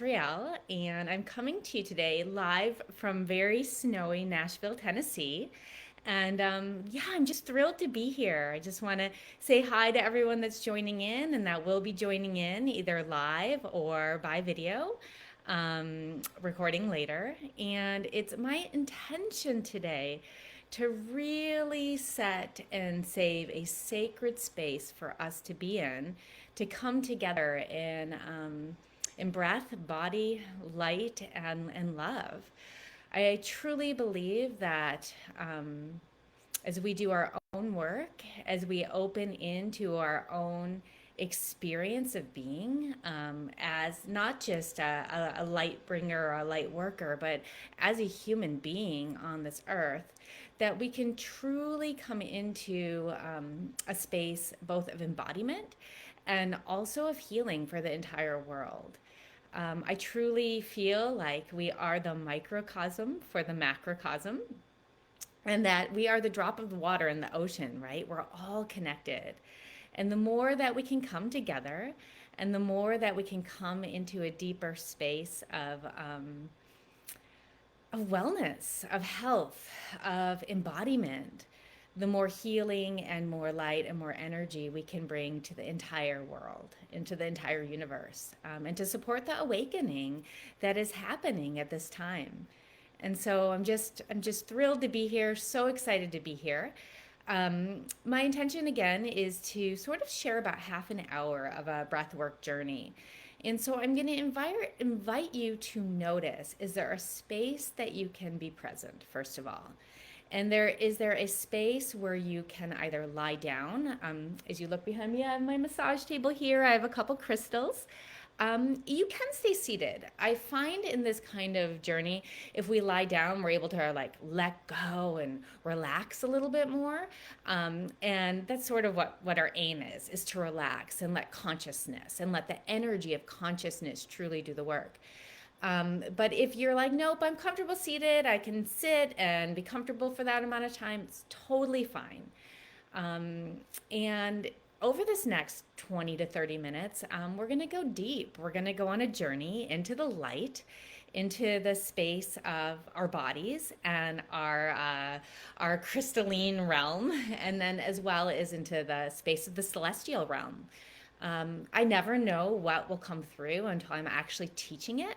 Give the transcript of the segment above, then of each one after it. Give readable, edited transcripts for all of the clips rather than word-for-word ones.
Asrael, and I'm coming to you today live from very snowy Nashville, Tennessee. And yeah, I'm just thrilled to be here. I just want to say hi to everyone that's joining in and that will be joining in either live or by video, recording later. And it's my intention today to really set and save a sacred space for us to be in, to come together in breath, body, light, and love. I truly believe that as we do our own work, as we open into our own experience of being, as not just a light bringer or a light worker, but as a human being on this earth, that we can truly come into a space both of embodiment and also of healing for the entire world. I truly feel like we are the microcosm for the macrocosm, and that we are the drop of the water in the ocean, right? We're all connected. And the more that we can come together, and the more that we can come into a deeper space of wellness, of health, of embodiment, the more healing and more light and more energy we can bring to the entire world, into the entire universe, and to support the awakening that is happening at this time. And so I'm just thrilled to be here, so excited to be here. My intention again is to sort of share about half an hour of a breathwork journey. And so I'm going to invite you to notice, is there a space that you can be present, first of all? And is there a space where you can either lie down? As you look behind me, I have my massage table here. I have a couple crystals. You can stay seated. I find in this kind of journey, if we lie down, we're able to like let go and relax a little bit more. And that's sort of what our aim is to relax and let consciousness and let the energy of consciousness truly do the work. But if you're like, nope, I'm comfortable seated, I can sit and be comfortable for that amount of time, it's totally fine. And over this next 20 to 30 minutes, we're going to go deep. We're going to go on a journey into the light, into the space of our bodies and our crystalline realm, and then as well as into the space of the celestial realm. I never know what will come through until I'm actually teaching it.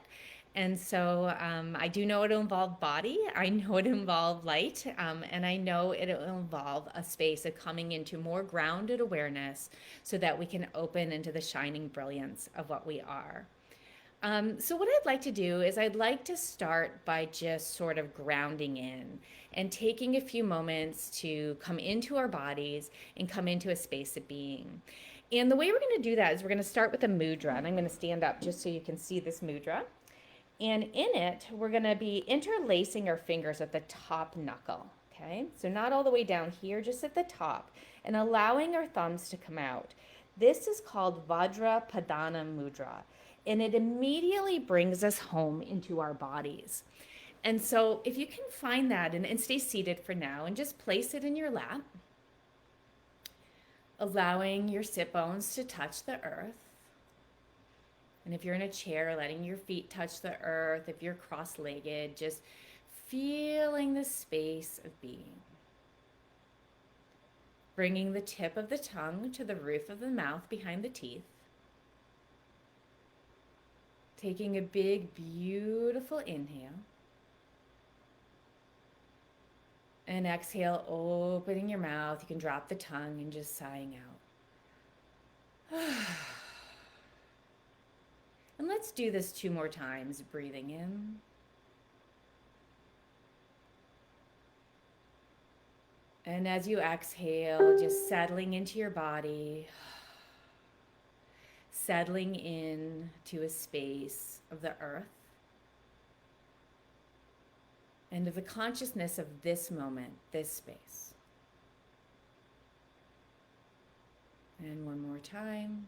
And so I do know it'll involve body, I know it'll involve light, and I know it'll involve a space of coming into more grounded awareness so that we can open into the shining brilliance of what we are. So what I'd like to do is I'd like to start by just sort of grounding in and taking a few moments to come into our bodies and come into a space of being. And the way we're going to do that is we're going to start with a mudra, and I'm going to stand up just so you can see this mudra. And in it, we're going to be interlacing our fingers at the top knuckle, okay? So not all the way down here, just at the top, and allowing our thumbs to come out. This is called Vajrapadana Mudra, and it immediately brings us home into our bodies. And so if you can find that and stay seated for now and just place it in your lap, allowing your sit bones to touch the earth. And if you're in a chair, letting your feet touch the earth. If you're cross-legged, just feeling the space of being. Bringing the tip of the tongue to the roof of the mouth behind the teeth. Taking a big, beautiful inhale. And exhale, opening your mouth. You can drop the tongue and just sighing out. And let's do this 2 more times, breathing in. And as you exhale, just settling into your body, settling in to a space of the earth and of the consciousness of this moment, this space. And one more time.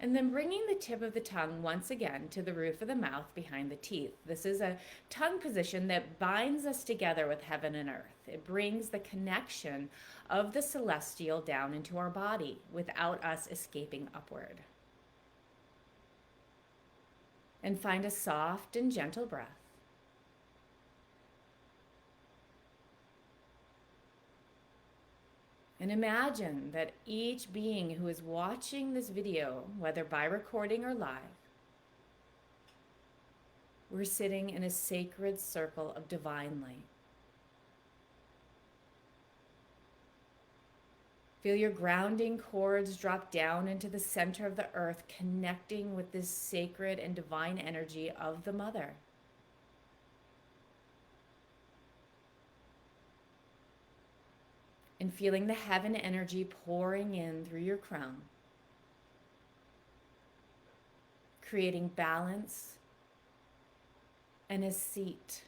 And then bringing the tip of the tongue once again to the roof of the mouth behind the teeth. This is a tongue position that binds us together with heaven and earth. It brings the connection of the celestial down into our body without us escaping upward. And find a soft and gentle breath. And imagine that each being who is watching this video, whether by recording or live, we're sitting in a sacred circle of divine light. Feel your grounding cords drop down into the center of the earth, connecting with this sacred and divine energy of the mother. And feeling the heaven energy pouring in through your crown, creating balance and a seat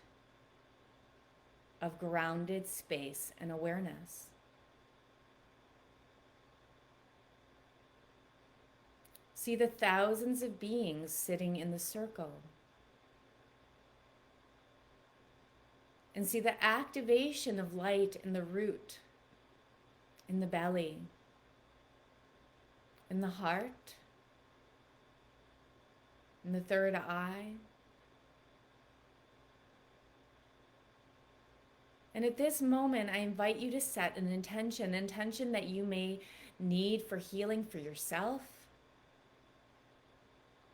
of grounded space and awareness. See the thousands of beings sitting in the circle. And see the activation of light in the root, in the belly, in the heart, in the third eye. And at this moment, I invite you to set an intention that you may need for healing for yourself,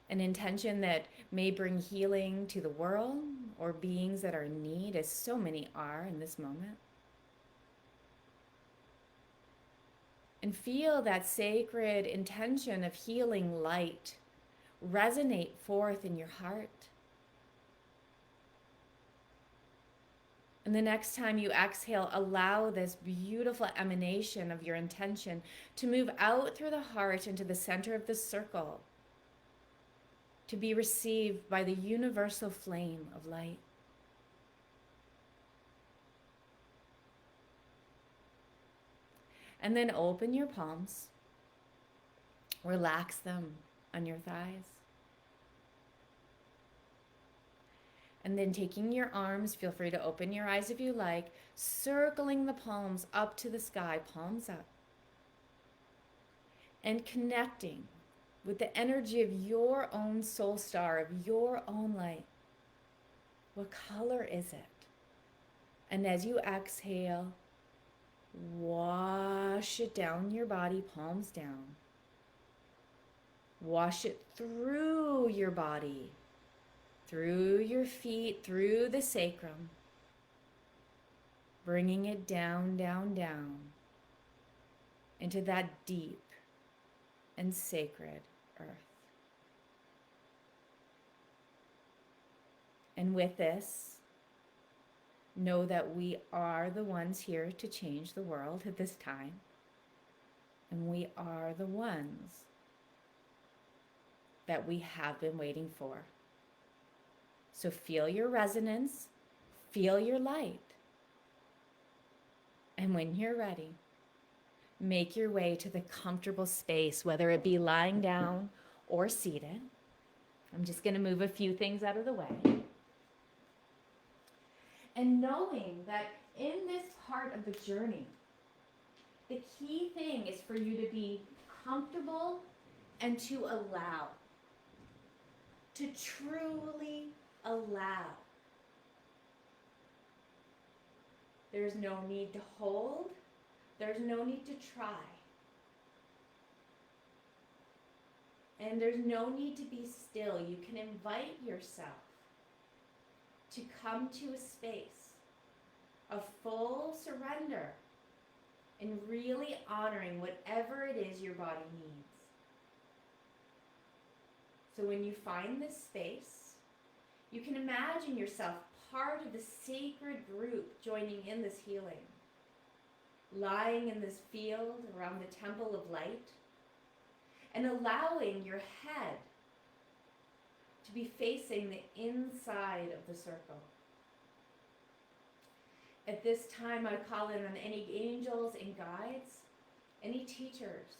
an intention that may bring healing to the world or beings that are in need, as so many are in this moment. And feel that sacred intention of healing light resonate forth in your heart. And the next time you exhale, allow this beautiful emanation of your intention to move out through the heart into the center of the circle, to be received by the universal flame of light. And then open your palms, relax them on your thighs. And then taking your arms, feel free to open your eyes if you like, circling the palms up to the sky, palms up. And connecting with the energy of your own soul star, of your own light. What color is it? And as you exhale, wash it down your body, palms down. Wash it through your body, through your feet, through the sacrum, bringing it down, down, down into that deep and sacred earth. And with this, know that we are the ones here to change the world at this time. And we are the ones that we have been waiting for. So feel your resonance, feel your light. And when you're ready, make your way to the comfortable space, whether it be lying down or seated. I'm just going to move a few things out of the way. And knowing that in this part of the journey, the key thing is for you to be comfortable and to allow, to truly allow. There's no need to hold. There's no need to try. And there's no need to be still. You can invite yourself to come to a space of full surrender and really honoring whatever it is your body needs. So when you find this space, you can imagine yourself part of the sacred group joining in this healing, lying in this field around the temple of light, and allowing your head to be facing the inside of the circle. At this time, I call in on any angels and guides, any teachers,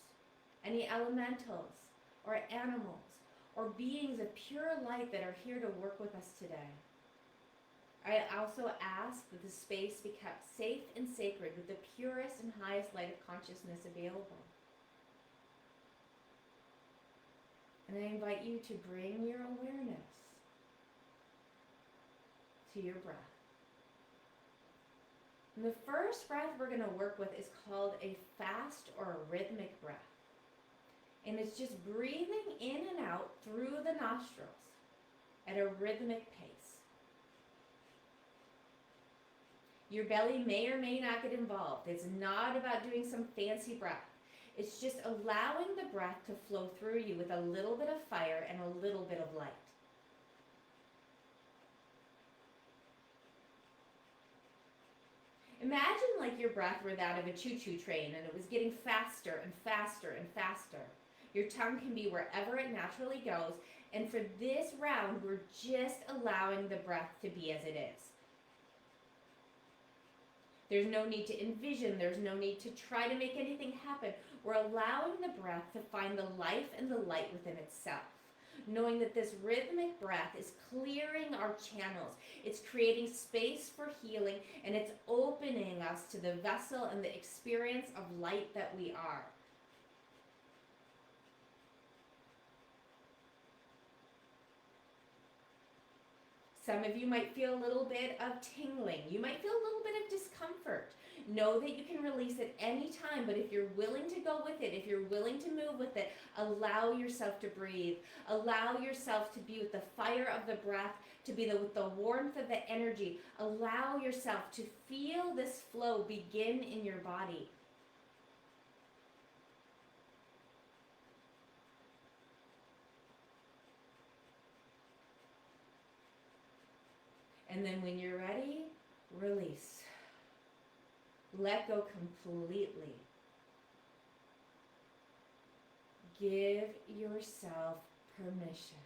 any elementals, or animals, or beings of pure light that are here to work with us today. I also ask that the space be kept safe and sacred with the purest and highest light of consciousness available. And I invite you to bring your awareness to your breath. And the first breath we're going to work with is called a fast or a rhythmic breath. And it's just breathing in and out through the nostrils at a rhythmic pace. Your belly may or may not get involved. It's not about doing some fancy breath. It's just allowing the breath to flow through you with a little bit of fire and a little bit of light. Imagine like your breath were that of a choo-choo train and it was getting faster and faster and faster. Your tongue can be wherever it naturally goes. And for this round, we're just allowing the breath to be as it is. There's no need to envision. There's no need to try to make anything happen. We're allowing the breath to find the life and the light within itself, knowing that this rhythmic breath is clearing our channels. It's creating space for healing, and it's opening us to the vessel and the experience of light that we are. Some of you might feel a little bit of tingling. You might feel a little bit of discomfort. Know that you can release it any time, but if you're willing to go with it, if you're willing to move with it, allow yourself to breathe. Allow yourself to be with the fire of the breath, to be with the warmth of the energy. Allow yourself to feel this flow begin in your body. And then when you're ready, release. Let go completely. Give yourself permission.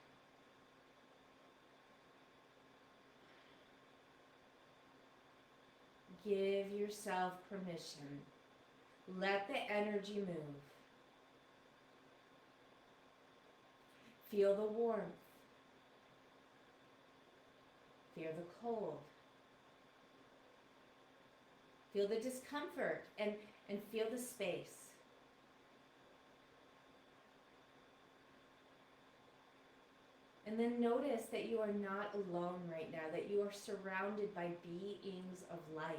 Give yourself permission. Let the energy move. Feel the warmth. Feel the cold. Feel the discomfort and feel the space. And then notice that you are not alone right now, that you are surrounded by beings of light.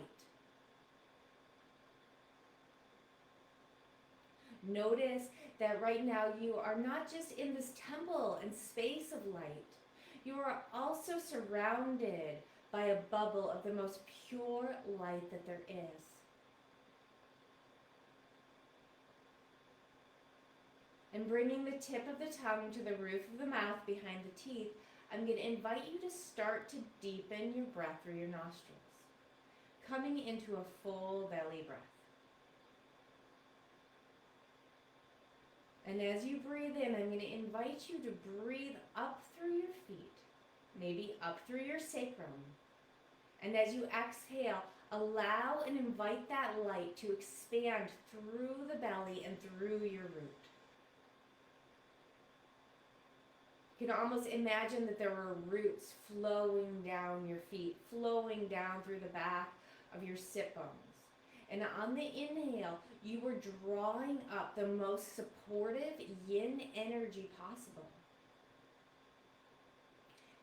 Notice that right now you are not just in this temple and space of light. You are also surrounded by a bubble of the most pure light that there is. And bringing the tip of the tongue to the roof of the mouth behind the teeth, I'm going to invite you to start to deepen your breath through your nostrils, coming into a full belly breath. And as you breathe in, I'm going to invite you to breathe up through your feet, maybe up through your sacrum. And as you exhale, allow and invite that light to expand through the belly and through your root. You can almost imagine that there were roots flowing down your feet, flowing down through the back of your sit bones. And on the inhale, you were drawing up the most supportive yin energy possible.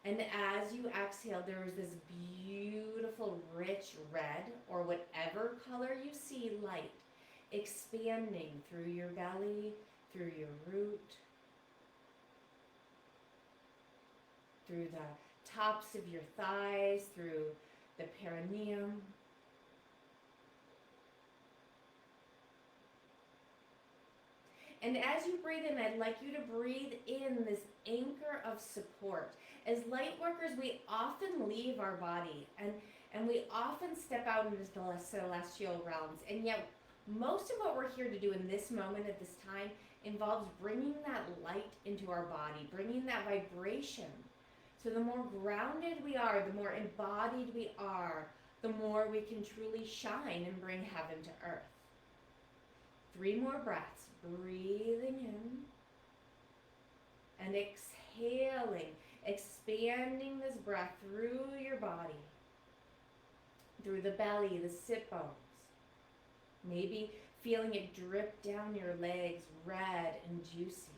And as you exhale, there is this beautiful, rich red, or whatever color you see, light, expanding through your belly, through your root, through the tops of your thighs, through the perineum. And as you breathe in, I'd like you to breathe in this anchor of support. As light workers, we often leave our body and we often step out into the celestial realms. And yet, most of what we're here to do in this moment at this time involves bringing that light into our body, bringing that vibration. So the more grounded we are, the more embodied we are, the more we can truly shine and bring heaven to earth. 3 more breaths. Breathing in And exhaling, expanding this breath through your body, through the belly, the sit bones. Maybe feeling it drip down your legs, red and juicy.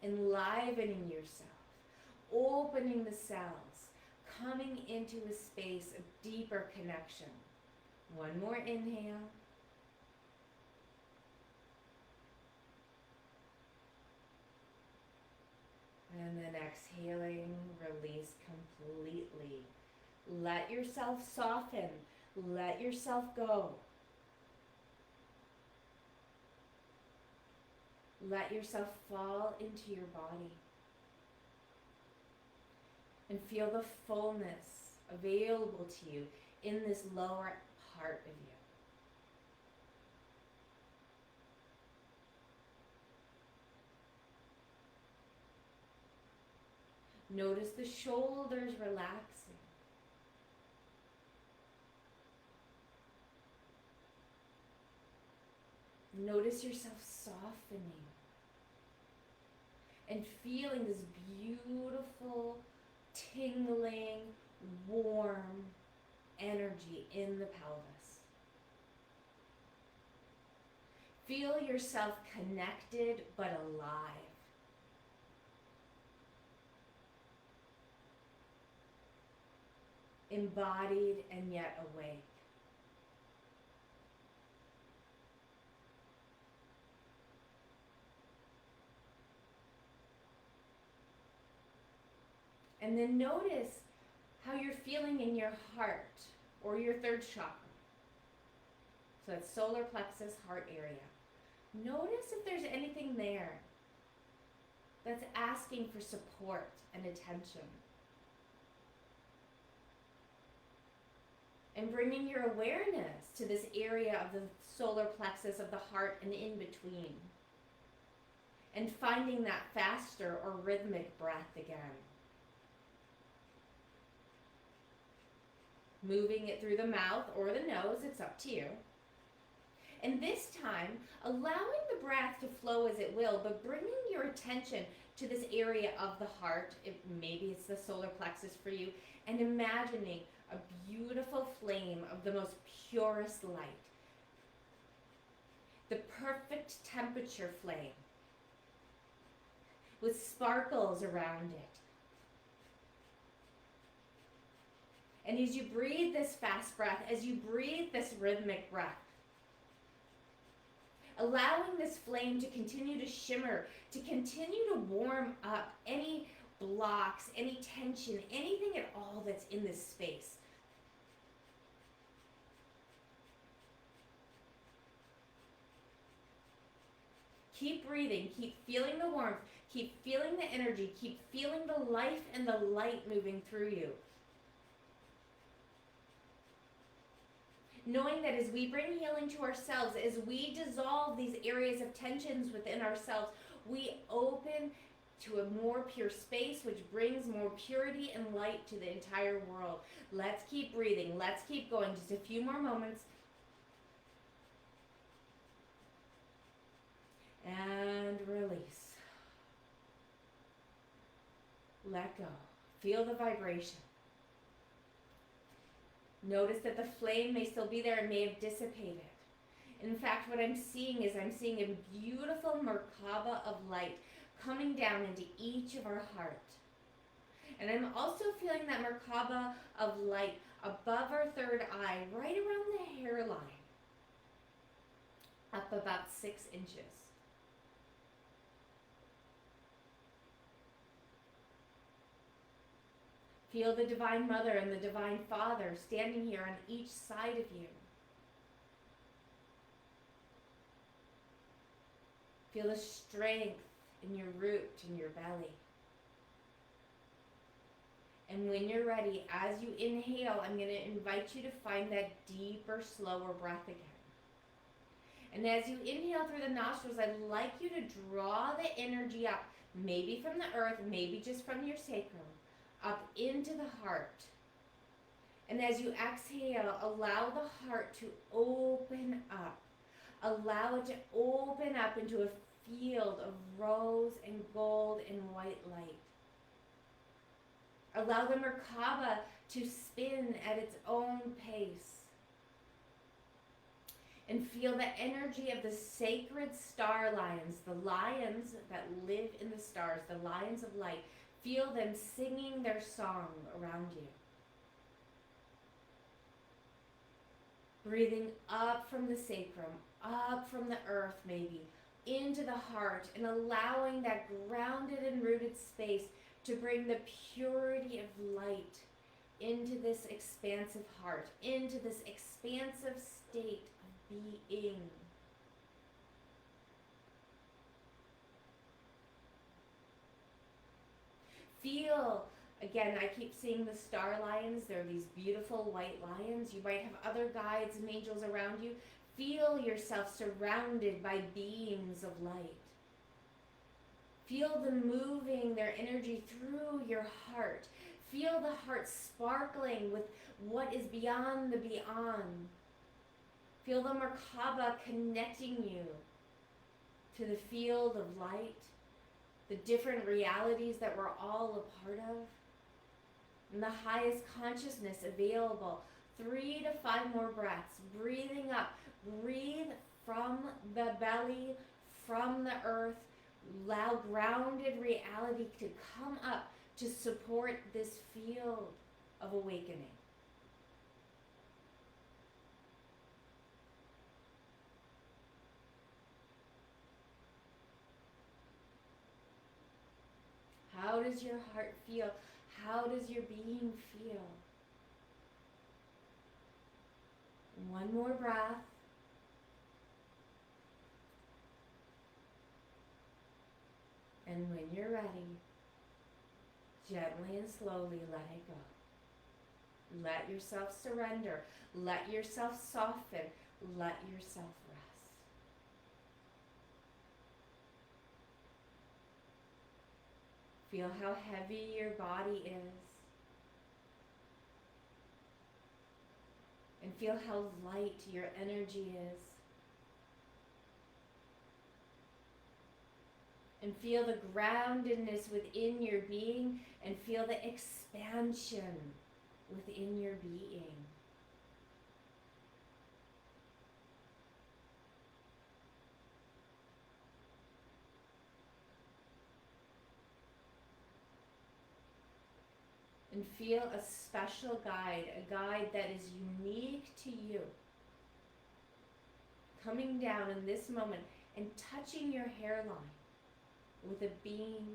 Enlivening yourself, opening the cells, coming into a space of deeper connection. One more inhale. And then exhaling, release completely. Let yourself soften. Let yourself go. Let yourself fall into your body. And feel the fullness available to you in this lower part of you. Notice the shoulders relaxing. Notice yourself softening and feeling this beautiful, tingling, warm energy in the pelvis. Feel yourself connected but alive. Embodied and yet awake. And then notice how you're feeling in your heart or your third chakra. So that's solar plexus, heart area. Notice if there's anything there that's asking for support and attention. And bringing your awareness to this area of the solar plexus of the heart and in between. And finding that faster or rhythmic breath again. Moving it through the mouth or the nose, it's up to you. And this time, allowing the breath to flow as it will, but bringing your attention to this area of the heart, maybe it's the solar plexus for you, and imagining a beautiful flame of the most purest light. The perfect temperature flame with sparkles around it. And as you breathe this fast breath, as you breathe this rhythmic breath, allowing this flame to continue to shimmer, to continue to warm up any blocks, any tension, anything at all that's in this space. Keep breathing, keep feeling the warmth, keep feeling the energy, keep feeling the life and the light moving through you. Knowing that as we bring healing to ourselves, as we dissolve these areas of tensions within ourselves, we open to a more pure space, which brings more purity and light to the entire world. Let's keep breathing. Let's keep going. Just a few more moments. And release. Let go. Feel the vibration. Notice that the flame may still be there and may have dissipated. In fact, what I'm seeing is I'm seeing a beautiful Merkaba of light coming down into each of our heart. And I'm also feeling that Merkaba of light above our third eye, right around the hairline, up about 6 inches. Feel the Divine Mother and the Divine Father standing here on each side of you. Feel the strength in your root, in your belly. And when you're ready, as you inhale, I'm going to invite you to find that deeper, slower breath again. And as you inhale through the nostrils, I'd like you to draw the energy up, maybe from the earth, maybe just from your sacrum, up into the heart. And as you exhale, allow the heart to open up. Allow it to open up into a field of rose and gold and white light. Allow the Merkaba to spin at its own pace. And feel the energy of the sacred star lions, the lions that live in the stars, the lions of light. Feel them singing their song around you. Breathing up from the sacrum, up from the earth maybe, into the heart, and allowing that grounded and rooted space to bring the purity of light into this expansive heart, into this expansive state of being. Feel, again, I keep seeing the star lions. They're these beautiful white lions. You might have other guides and angels around you. Feel yourself surrounded by beings of light. Feel them moving their energy through your heart. Feel the heart sparkling with what is beyond the beyond. Feel the Merkaba connecting you to the field of light, the different realities that we're all a part of, and the highest consciousness available. 3 to 5 more breaths. Breathing up. Breathe from the belly, from the earth. Allow grounded reality to come up to support this field of awakening. How does your heart feel? How does your being feel? One more breath. And when you're ready, gently and slowly let it go. Let yourself surrender. Let yourself soften. Let yourself rest. Feel how heavy your body is. And feel how light your energy is. And feel the groundedness within your being, and feel the expansion within your being. And feel a special guide, a guide that is unique to you, coming down in this moment and touching your hairline with a beam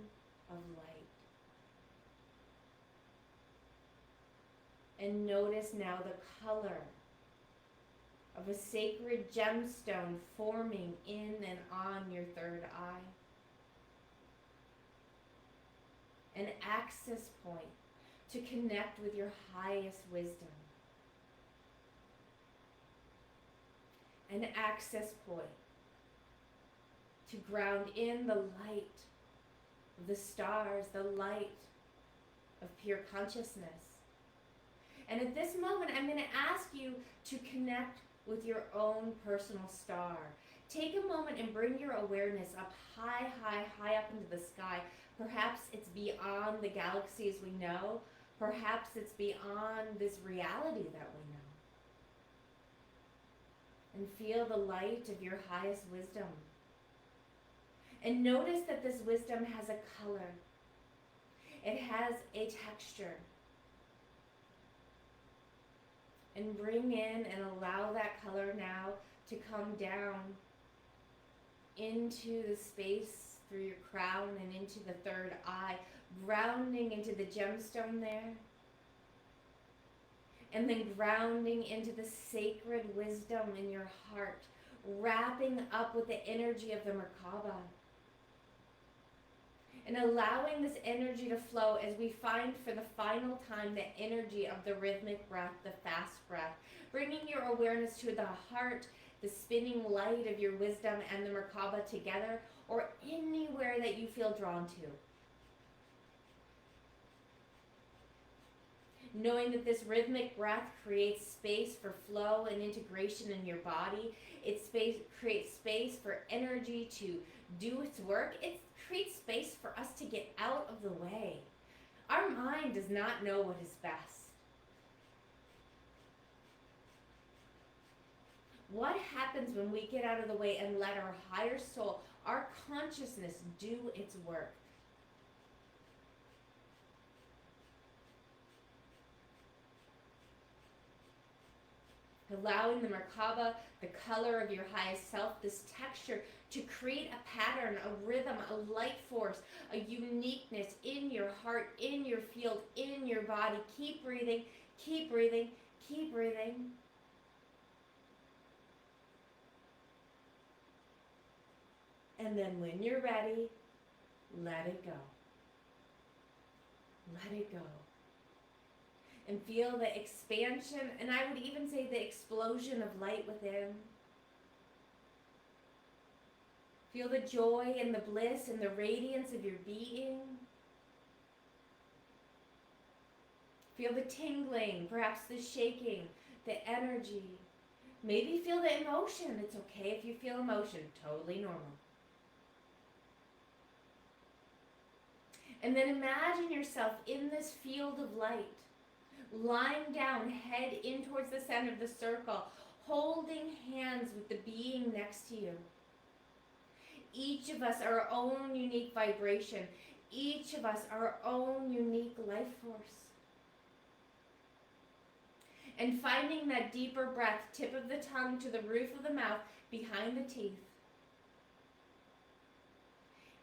of light. And notice now the color of a sacred gemstone forming in and on your third eye. An access point to connect with your highest wisdom. An access point to ground in the light of the stars, the light of pure consciousness. And at this moment, I'm going to ask you to connect with your own personal star. Take a moment and bring your awareness up high, high, high up into the sky. Perhaps it's beyond the galaxies we know. Perhaps it's beyond this reality that we know. And feel the light of your highest wisdom. And notice that this wisdom has a color. It has a texture. And bring in and allow that color now to come down into the space through your crown and into the third eye, grounding into the gemstone there, and then grounding into the sacred wisdom in your heart, wrapping up with the energy of the Merkaba, and allowing this energy to flow as we find for the final time the energy of the rhythmic breath, the fast breath, bringing your awareness to the heart, the spinning light of your wisdom and the Merkaba together, or anywhere that you feel drawn to. knowing that this rhythmic breath creates space for flow and integration in your body. Creates space for energy to do its work. It creates space for us to get out of the way. Our mind does not know what is best. What happens when we get out of the way and let our higher soul, our consciousness, do its work? Allowing the Merkaba, the color of your highest self, this texture, to create a pattern, a rhythm, a light force, a uniqueness in your heart, in your field, in your body. Keep breathing, keep breathing, keep breathing. And then when you're ready, let it go. Let it go. And feel the expansion, and I would even say the explosion of light within. Feel the joy and the bliss and the radiance of your being. Feel the tingling, perhaps the shaking, the energy. Maybe feel the emotion. It's okay if you feel emotion, totally normal. And then imagine yourself in this field of light, lying down, head in towards the center of the circle, holding hands with the being next to you. Each of us our own unique vibration. Each of us our own unique life force. And finding that deeper breath, tip of the tongue to the roof of the mouth, behind the teeth.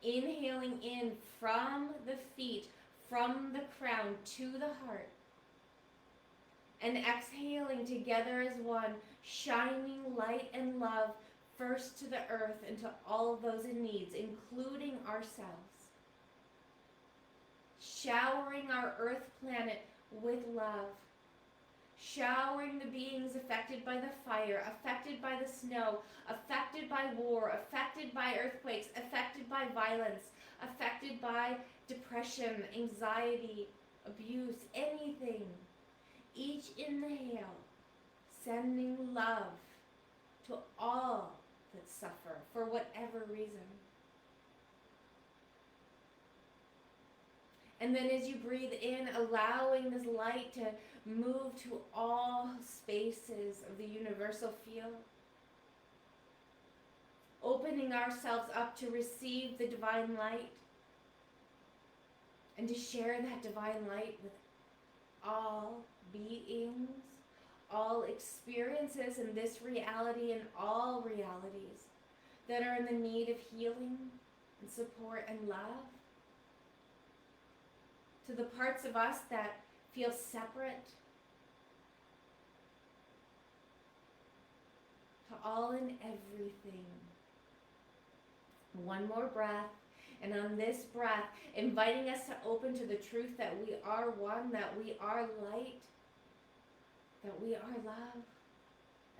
Inhaling in from the feet, from the crown to the heart. And exhaling together as one, shining light and love first to the earth and to all of those in needs, including ourselves. Showering our earth planet with love. Showering the beings affected by the fire, affected by the snow, affected by war, affected by earthquakes, affected by violence, affected by depression, anxiety, abuse, anything. Each inhale, sending love to all that suffer for whatever reason. And then as you breathe in, allowing this light to move to all spaces of the universal field. Opening ourselves up to receive the divine light and to share that divine light with all beings, all experiences in this reality and all realities that are in the need of healing and support and love. To the parts of us that feel separate, to all and everything. One more breath, and on this breath, inviting us to open to the truth that we are one, that we are light, that we are love,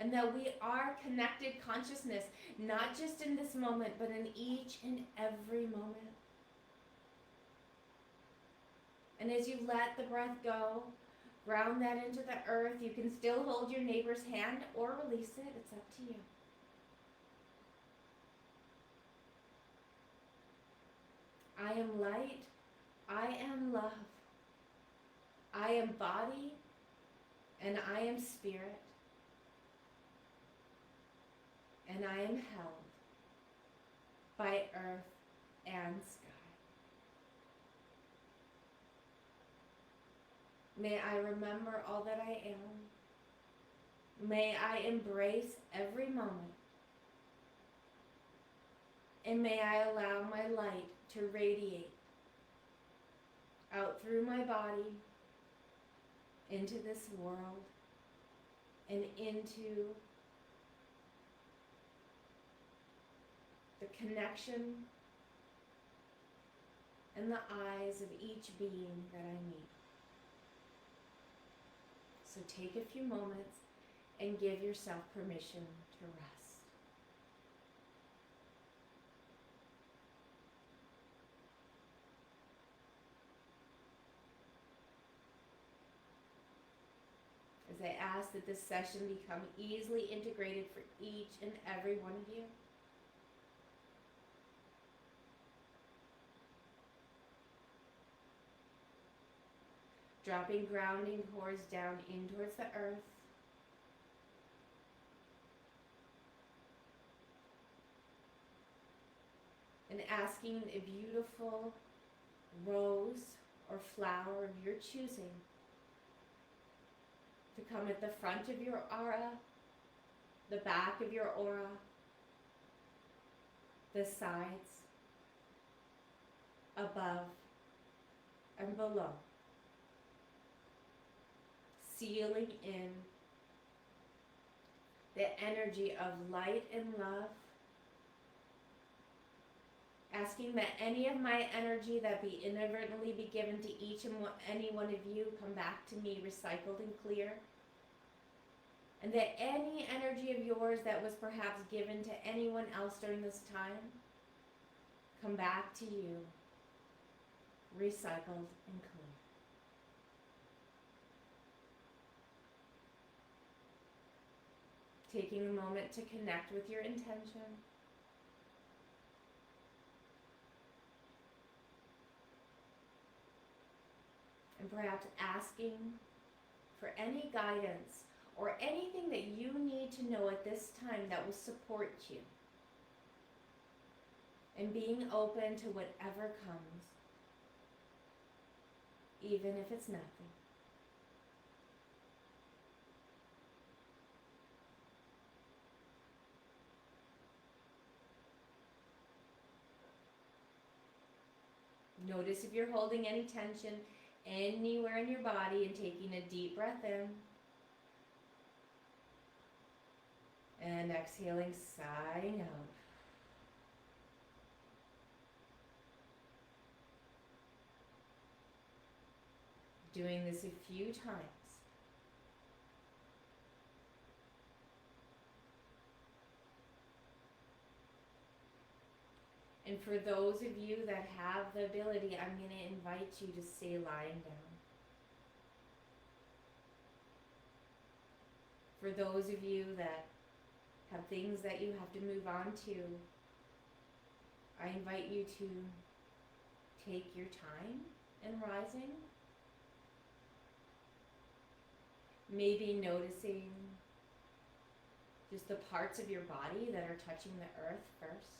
and that we are connected consciousness, not just in this moment, but in each and every moment. And as you let the breath go, ground that into the earth. You can still hold your neighbor's hand or release it. It's up to you. I am light. I am love. I am body and I am spirit. And I am held by earth and sky. May I remember all that I am. May I embrace every moment. And may I allow my light to radiate out through my body, into this world, and into the connection and the eyes of each being that I meet. So take a few moments and give yourself permission to rest. as I ask that this session become easily integrated for each and every one of you. Dropping grounding cords down in towards the earth. And asking a beautiful rose or flower of your choosing to come at the front of your aura, the back of your aura, the sides, above, and below. Sealing in the energy of light and love. Asking that any of my energy that be inadvertently be given to each and any one of you come back to me recycled and clear. And that any energy of yours that was perhaps given to anyone else during this time come back to you recycled and clear. Taking a moment to connect with your intention. And perhaps asking for any guidance or anything that you need to know at this time that will support you. And being open to whatever comes, even if it's nothing. Notice if you're holding any tension anywhere in your body and taking a deep breath in. And exhaling, sighing out. Doing this a few times. And for those of you that have the ability, I'm going to invite you to stay lying down. For those of you that have things that you have to move on to, I invite you to take your time in rising. Maybe noticing just the parts of your body that are touching the earth first.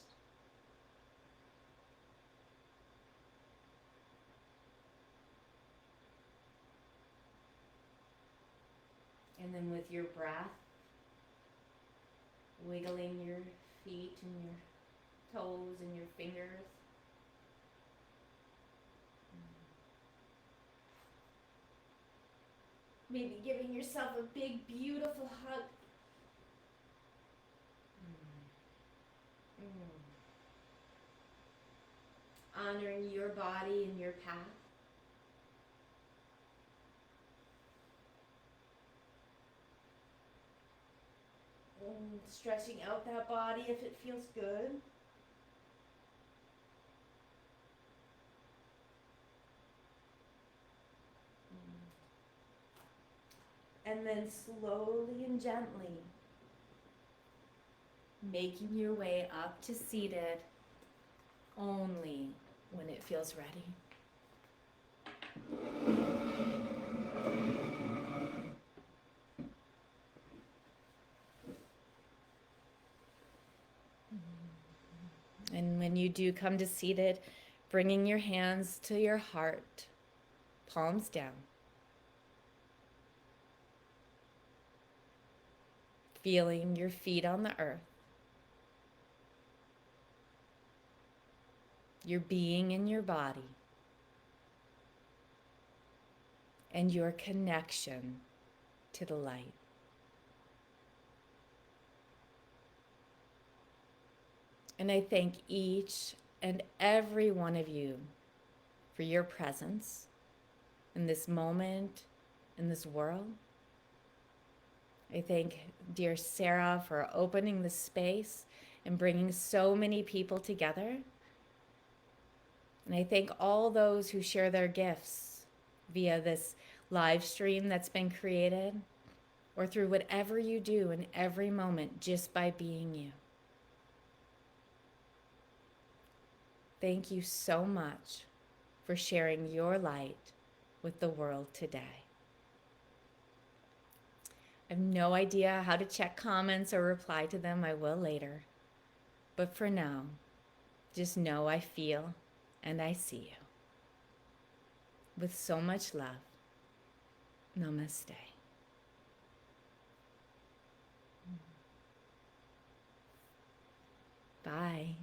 And then with your breath, wiggling your feet and your toes and your fingers. Maybe giving yourself a big, beautiful hug. Honoring your body and your path. And stretching out that body if it feels good. And then slowly and gently making your way up to seated only when it feels ready. And when you do come to seated, bringing your hands to your heart, palms down. Feeling your feet on the earth. Your being in your body. And your connection to the light. And I thank each and every one of you for your presence in this moment, in this world. I thank dear Sarah for opening the space and bringing so many people together. And I thank all those who share their gifts via this live stream that's been created. or through whatever you do in every moment just by being you. Thank you so much for sharing your light with the world today. I have no idea how to check comments or reply to them. I will later. But for now, just know I feel and I see you. With so much love, namaste. Bye.